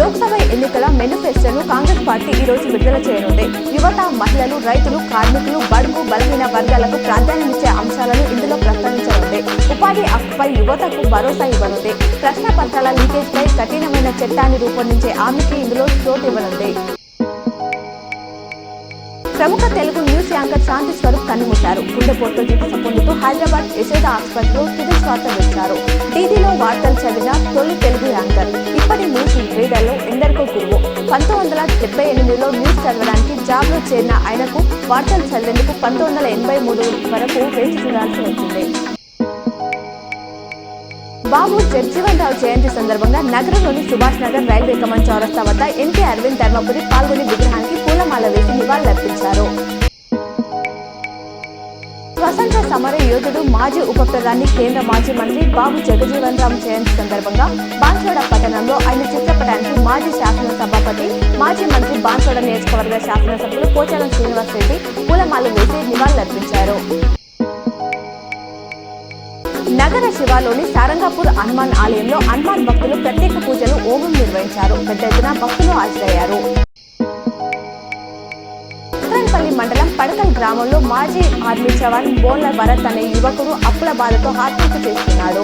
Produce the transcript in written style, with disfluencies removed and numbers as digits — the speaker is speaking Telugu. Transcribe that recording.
లోక్సభ ఎన్నికల మేనిఫెస్టోను కాంగ్రెస్ పార్టీ ఈ రోజు విడుదల చేయనుంది. యువత, మహిళలు, రైతులు, కార్మికులు, బడుగు బలహీన వర్గాలకు ప్రాధాన్యమిచ్చే అంశాలను ఇందులో ప్రస్తావించనుంది. ఉపాధి హక్కుపై యువతకు భరోసా ఇవ్వనుంది. ప్రశ్న పత్రాల లీకేజ్పై కఠినమైన చట్టాన్ని రూపొందించే హామీకి ఇందులో చోటు ఇవ్వనుంది. ప్రముఖ తెలుగు న్యూస్ యాంకర్ శాంతి స్వరూప్ కన్నుమూశారు. గుండెపోటుతో చికిత్స పొందుతూ హైదరాబాద్ యశోద ఆసుపత్రిలో తుది శ్వాస విడిచారు. టీవీలో వార్తలు చదివిన తొలి తెలుగు యాంకర్. ఇప్పటి న్యూస్ రీడర్లో ఎందరికో గురువు. 1978లో న్యూస్ చదవడానికి జాబ్లో చేరిన ఆయనకు వార్తలు చదివేందుకు 1983 వరకు వేచి చూడాల్సి వచ్చింది. బాబు జగ్జీవన్ రావు జయంతి సందర్భంగా నగరంలోని సుభాష్ నగర్ రైల్వే కమాండ్ చౌరస్తా వద్ద ఎంపీ అరవింద్ ధర్మపురి పాల్గొని విగ్రహానికి పూలమాల వేసి నివాళులర్పించారు. స్వతంత్ర సమర యోధుడు, మాజీ ఉప ప్రధాని, కేంద్ర మాజీ మంత్రి బాబు జగజీవన్ రామ్ జయంతి సందర్భంగా బాన్సోడ పట్టణంలో ఆయన చిత్రపటానికి మాజీ శాసనసభాపతి, మాజీ మంత్రి, బాన్సోడ నియోజకవర్గ శాసనసభ్యులు పోచారం శ్రీనివాస్ రెడ్డి పూలమాల వేసి నివాళులర్పించారు. నగర శివాలోని సారంగాపూర్ హనుమాన్ ఆలయంలో హనుమాన్ భక్తులు ప్రత్యేక పూజలు, హోమం నిర్వహించారు. పెద్ద ఎత్తున భక్తులు హాజరయ్యారు. ఉత్తరాన్పల్లి మండలం పడకల్ గ్రామంలో మాజీ ఆర్మీ జవాన్ బోన్ల భరత్ అనే యువకుడు అప్పుల బాధతో ఆత్మహత్య చేసుకున్నాడు.